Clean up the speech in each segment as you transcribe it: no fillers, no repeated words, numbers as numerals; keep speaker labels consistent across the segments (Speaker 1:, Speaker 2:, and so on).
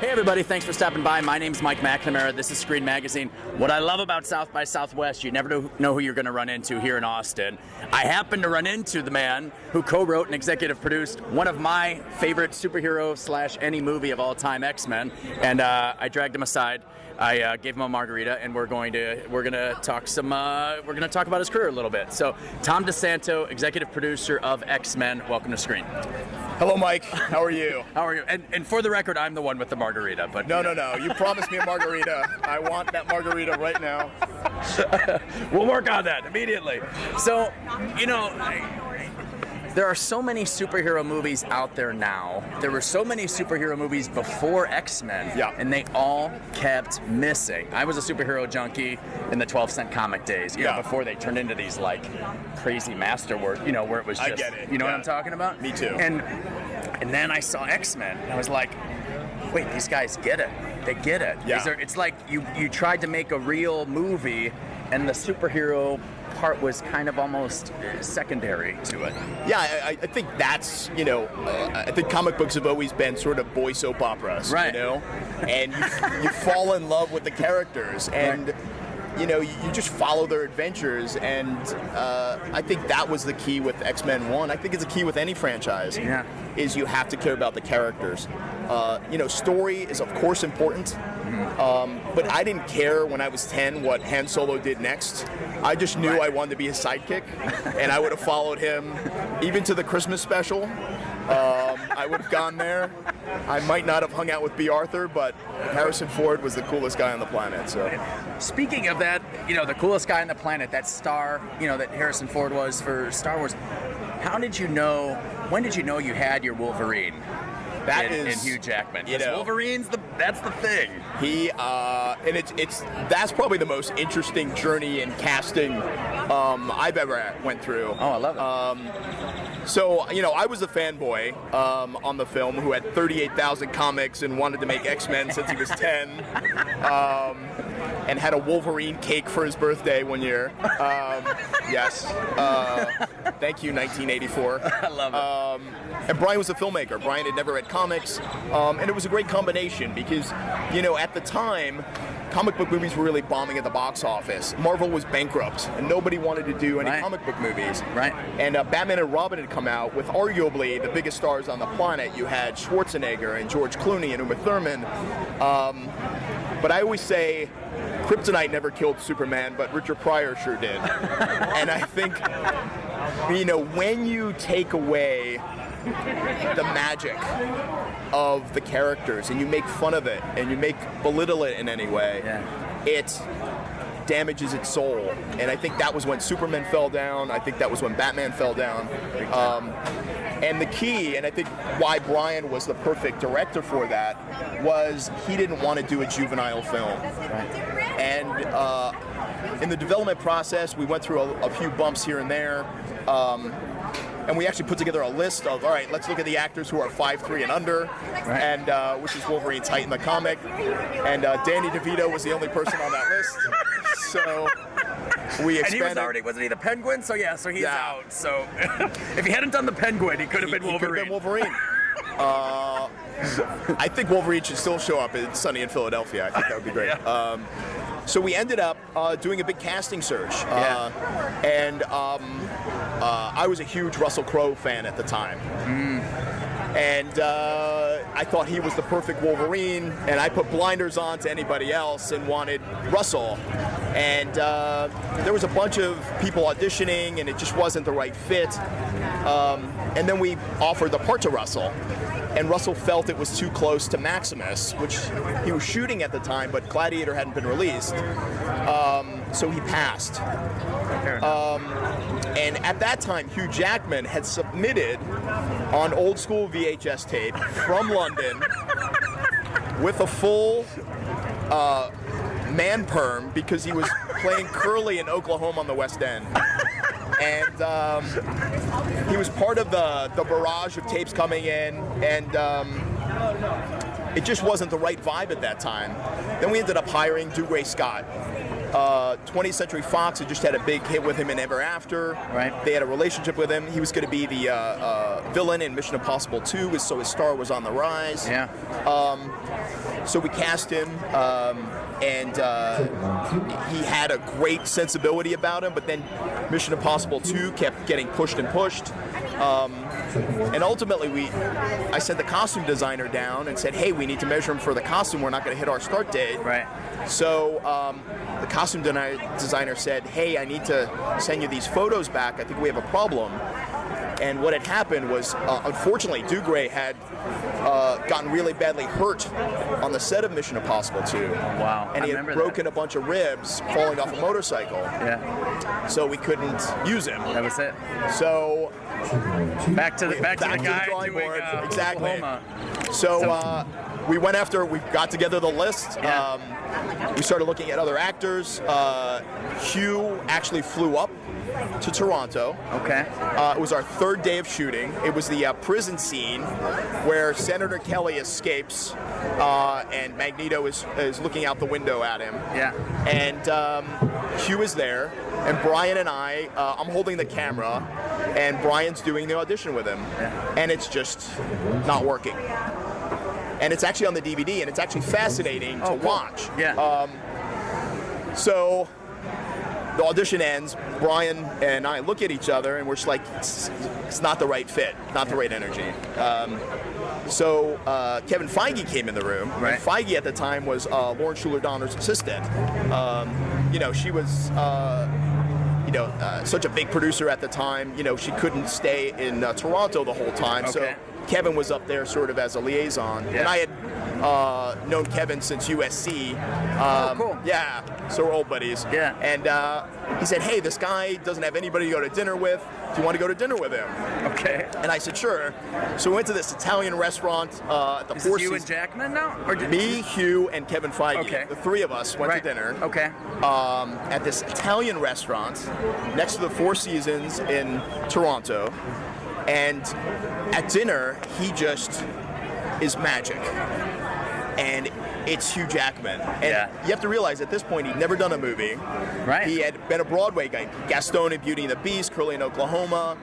Speaker 1: Hey everybody, thanks for stopping by. My name's Mike McNamara. This is Screen Magazine. What I love about South by Southwest, you never know who you're going to run into here in Austin. I happened to run into the man who co-wrote and executive produced one of my favorite superhero / any movie of all time, X-Men, and I dragged him aside. I gave him a margarita, and we're gonna talk about his career a little bit. So, Tom DeSanto, executive producer of X-Men. Welcome to Screen.
Speaker 2: Hello, Mike. How are you?
Speaker 1: How are you? And for the record, I'm the one with the margarita. But
Speaker 2: No. You promised me a margarita. I want that margarita right now.
Speaker 1: We'll work on that immediately. So, there are so many superhero movies out there now. There were so many superhero movies before X-Men,
Speaker 2: yeah,
Speaker 1: and they all kept missing. I was a superhero junkie in the 12-cent comic days, you know, before they turned into these like crazy masterworks, where it was just,
Speaker 2: I get it.
Speaker 1: What I'm talking about?
Speaker 2: Me too.
Speaker 1: And then I saw X-Men, and I was like, wait, these guys get it. They get it.
Speaker 2: Yeah.
Speaker 1: It's like you tried to make a real movie, and the superhero part was kind of almost secondary to it.
Speaker 2: Yeah, I think that's, I think comic books have always been sort of boy soap operas,
Speaker 1: right?
Speaker 2: And you fall in love with the characters, and
Speaker 1: right.
Speaker 2: You just follow their adventures, and I think that was the key with X-Men 1. I think it's a key with any franchise, is you have to care about the characters. Story is, of course, important, but I didn't care when I was 10 what Han Solo did next. I just knew I wanted to be his sidekick, and I would have followed him even to the Christmas special. I would have gone there. I might not have hung out with B. Arthur, but Harrison Ford was the coolest guy on the planet. So,
Speaker 1: speaking of that, the coolest guy on the planet, that star, that Harrison Ford was for Star Wars. When did you know you had your Wolverine? In Hugh Jackman. Wolverine's that's the thing. That's
Speaker 2: probably the most interesting journey in casting I've ever went through.
Speaker 1: Oh, I love it.
Speaker 2: So, I was a fanboy on the film who had 38,000 comics and wanted to make X-Men since he was 10. And had a Wolverine cake for his birthday one year. Yes. Thank you, 1984.
Speaker 1: I love it.
Speaker 2: And Brian was a filmmaker. Brian had never read comics. And it was a great combination because, at the time, comic book movies were really bombing at the box office. Marvel was bankrupt, and nobody wanted to do any comic book movies.
Speaker 1: Right.
Speaker 2: And Batman and Robin had come out with arguably the biggest stars on the planet. You had Schwarzenegger and George Clooney and Uma Thurman. But I always say Kryptonite never killed Superman, but Richard Pryor sure did. And I think, when you take away the magic of the characters and you make fun of it and you belittle it in any way, it damages its soul. And I think that was when Superman fell down. I think that was when Batman fell down. And the key, and I think why Brian was the perfect director for that, was he didn't want to do a juvenile film. And in the development process, we went through a few bumps here and there. And we actually put together a list of, all right, let's look at the actors who are 5'3" and under, and which is Wolverine's height in the comic. And Danny DeVito was the only person on that list. So we expanded.
Speaker 1: And he wasn't he the Penguin? So he's out. So if he hadn't done the Penguin, he could have been Wolverine.
Speaker 2: He could have been Wolverine. I think Wolverine should still show up in Sunny in Philadelphia. I think that would be great. So we ended up doing a big casting search. And I was a huge Russell Crowe fan at the time. And I thought he was the perfect Wolverine, and I put blinders on to anybody else and wanted Russell. And there was a bunch of people auditioning, and it just wasn't the right fit. And then we offered the part to Russell. And Russell felt it was too close to Maximus, which he was shooting at the time, but Gladiator hadn't been released. So he passed. And at that time, Hugh Jackman had submitted on old school VHS tape from London with a full man perm because he was playing Curly in Oklahoma on the West End. And he was part of the barrage of tapes coming in, and it just wasn't the right vibe at that time. Then we ended up hiring Dougray Scott, 20th Century Fox had just had a big hit with him in Ever After.
Speaker 1: Right.
Speaker 2: They had a relationship with him. He was going to be the villain in Mission Impossible 2, so his star was on the rise.
Speaker 1: Yeah.
Speaker 2: So we cast him, and he had a great sensibility about him, but then Mission Impossible 2 kept getting pushed and pushed. And ultimately, I sent the costume designer down and said, hey, we need to measure him for the costume. We're not going to hit our start date.
Speaker 1: Right.
Speaker 2: So the costume designer said, hey, I need to send you these photos back. I think we have a problem. And what had happened was, unfortunately, Dougray had gotten really badly hurt on the set of Mission Impossible 2.
Speaker 1: Wow.
Speaker 2: And he had broken a bunch of ribs falling off a motorcycle.
Speaker 1: Yeah.
Speaker 2: So we couldn't use him.
Speaker 1: That was it.
Speaker 2: So
Speaker 1: back to the guy
Speaker 2: drawing
Speaker 1: doing
Speaker 2: board. Exactly.
Speaker 1: Oklahoma.
Speaker 2: So we got together the list.
Speaker 1: Yeah.
Speaker 2: We started looking at other actors. Hugh actually flew up to Toronto.
Speaker 1: Okay.
Speaker 2: It was our third day of shooting. It was the prison scene where Senator Kelly escapes and Magneto is looking out the window at him.
Speaker 1: Yeah.
Speaker 2: And Hugh is there, and Brian and I'm holding the camera, and Brian's doing the audition with him.
Speaker 1: Yeah.
Speaker 2: And it's just not working. And it's actually on the DVD, and it's actually fascinating to watch.
Speaker 1: Yeah.
Speaker 2: So the audition ends, Brian and I look at each other, and we're just like, it's not the right fit, not the right energy. So Kevin Feige came in the room.
Speaker 1: Right.
Speaker 2: And Feige at the time was Lauren Schuler-Donner's assistant. She was such a big producer at the time. She couldn't stay in Toronto the whole time.
Speaker 1: Okay.
Speaker 2: So Kevin was up there sort of as a liaison.
Speaker 1: Yeah.
Speaker 2: And I had known Kevin since USC.
Speaker 1: Cool.
Speaker 2: Yeah, so we're old buddies.
Speaker 1: Yeah.
Speaker 2: And he said, hey, this guy doesn't have anybody to go to dinner with. Do you want to go to dinner with him?
Speaker 1: Okay.
Speaker 2: And I said, sure. So we went to this Italian restaurant at the
Speaker 1: Is
Speaker 2: Four
Speaker 1: this you
Speaker 2: Seasons.
Speaker 1: and Jackman now? Or
Speaker 2: Me, Hugh, and Kevin Feige.
Speaker 1: Okay.
Speaker 2: The three of us went to dinner.
Speaker 1: Okay.
Speaker 2: At this Italian restaurant next to the Four Seasons in Toronto. And at dinner, he just is magic. And it's Hugh Jackman. And you have to realize at this point, he'd never done a movie.
Speaker 1: Right.
Speaker 2: He had been a Broadway guy. Gaston in Beauty and the Beast, Curly in Oklahoma.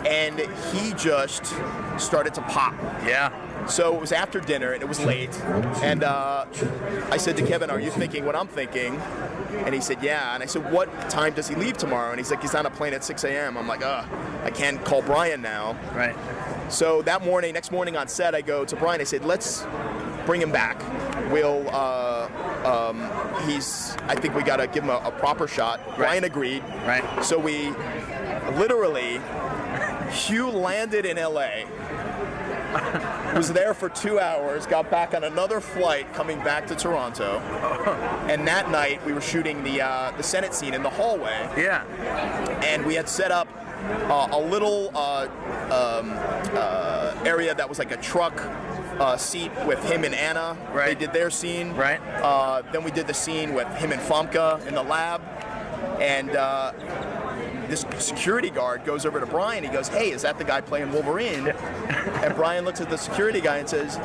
Speaker 2: And he just started to pop.
Speaker 1: Yeah.
Speaker 2: So it was after dinner, and it was late. And I said to Kevin, are you thinking what I'm thinking? And he said, yeah. And I said, what time does he leave tomorrow? And he's like, he's on a plane at 6 a.m. I'm like, I can't call Brian now.
Speaker 1: Right.
Speaker 2: So next morning on set, I go to Brian. I said, let's bring him back. I think we got to give him a proper shot.
Speaker 1: Right.
Speaker 2: Brian agreed.
Speaker 1: Right.
Speaker 2: So we literally, Hugh landed in LA, was there for 2 hours, got back on another flight coming back to Toronto, and that night we were shooting the Senate scene in the hallway.
Speaker 1: Yeah.
Speaker 2: And we had set up a little area that was like a truck seat with him and Anna.
Speaker 1: Right.
Speaker 2: They did their scene.
Speaker 1: Right.
Speaker 2: Then we did the scene with him and FILMMAKER in the lab. And this security guard goes over to Brian. He goes, hey, is that the guy playing Wolverine? And Brian looks at the security guy and says,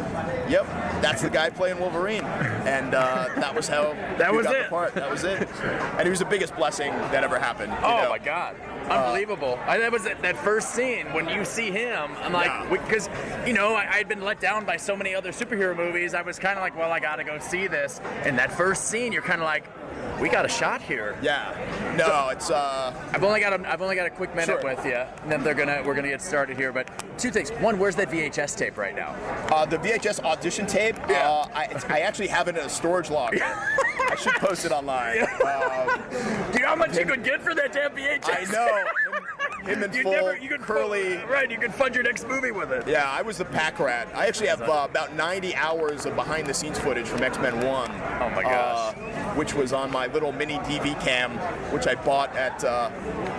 Speaker 2: yep, that's the guy playing Wolverine. And that was how we got the part. That was it. And it was the biggest blessing that ever happened.
Speaker 1: My God. Unbelievable. That was that first scene when you see him. I'm like, because, I had been let down by so many other superhero movies. I was kind of like, well, I got to go see this. And that first scene, you're kind of like, we got a shot here.
Speaker 2: Yeah. No, it's.
Speaker 1: I've only got a quick minute with you, and then we're gonna get started here. But two things. One, where's that VHS tape right now?
Speaker 2: The VHS audition tape.
Speaker 1: Yeah.
Speaker 2: I actually have it in a storage locker. I should post it online.
Speaker 1: Do you know how much you could get for that damn VHS?
Speaker 2: I know. Him and Curly.
Speaker 1: Right, you could fund your next movie with it.
Speaker 2: Yeah, I was the pack rat. I actually have about 90 hours of behind-the-scenes footage from X-Men 1.
Speaker 1: Oh my gosh.
Speaker 2: Which was on my little mini DV cam, which I bought at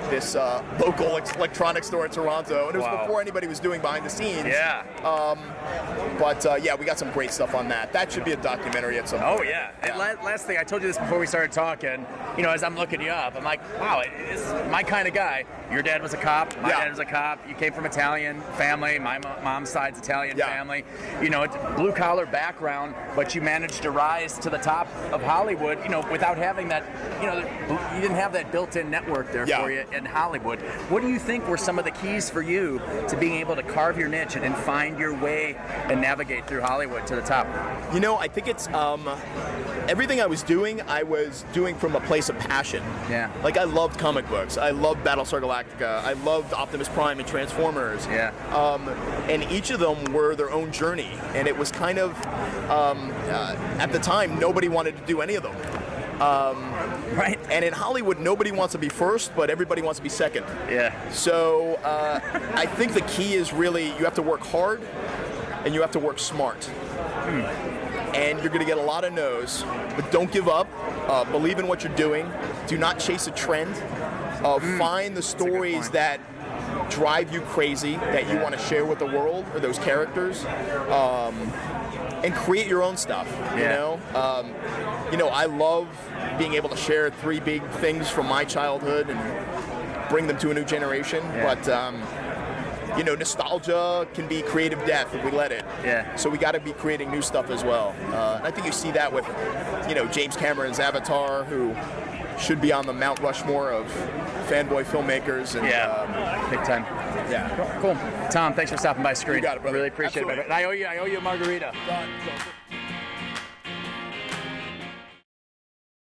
Speaker 2: this local electronics store in Toronto. And it was before anybody was doing behind the scenes.
Speaker 1: Yeah.
Speaker 2: We got some great stuff on that. That should be a documentary at some point.
Speaker 1: Oh, yeah. And last thing, I told you this before we started talking, as I'm looking you up, I'm like, wow, it's my kind of guy. Your dad was a cop. My
Speaker 2: Yeah.
Speaker 1: dad was a cop. You came from Italian family. My mom's side's Italian
Speaker 2: Yeah.
Speaker 1: family. You know, it's blue collar background, but you managed to rise to the top of Hollywood. You know, without having that. You know, you didn't have that built-in network there
Speaker 2: Yeah.
Speaker 1: for you in Hollywood. What do you think were some of the keys for you to being able to carve your niche and find your way and navigate through Hollywood to the top?
Speaker 2: You know, I think it's everything I was doing from a place of passion.
Speaker 1: Yeah.
Speaker 2: Like, I loved comic books. I loved Battlestar Galactica. I loved Optimus Prime and Transformers.
Speaker 1: Yeah.
Speaker 2: And each of them were their own journey. And it was kind of, at the time, nobody wanted to do any of them.
Speaker 1: Right.
Speaker 2: And in Hollywood, nobody wants to be first, but everybody wants to be second.
Speaker 1: Yeah.
Speaker 2: So I think the key is really you have to work hard and you have to work smart. And you're going to get a lot of no's, but don't give up. Believe in what you're doing. Do not chase a trend. Find the stories that drive you crazy, that you want to share with the world, or those characters, and create your own stuff.
Speaker 1: Yeah.
Speaker 2: You know, I love being able to share 3 big things from my childhood and bring them to a new generation.
Speaker 1: Yeah.
Speaker 2: But you know, nostalgia can be creative death if we let it.
Speaker 1: Yeah.
Speaker 2: So we got to be creating new stuff as well. And I think you see that with, you know, James Cameron's Avatar, who should be on the Mount Rushmore of fanboy filmmakers. And,
Speaker 1: Big time.
Speaker 2: Yeah.
Speaker 1: Cool. Tom, thanks for stopping by, Screen.
Speaker 2: You got it, brother.
Speaker 1: Really appreciate it.
Speaker 2: Absolutely.
Speaker 1: And I owe you a margarita.
Speaker 2: Done.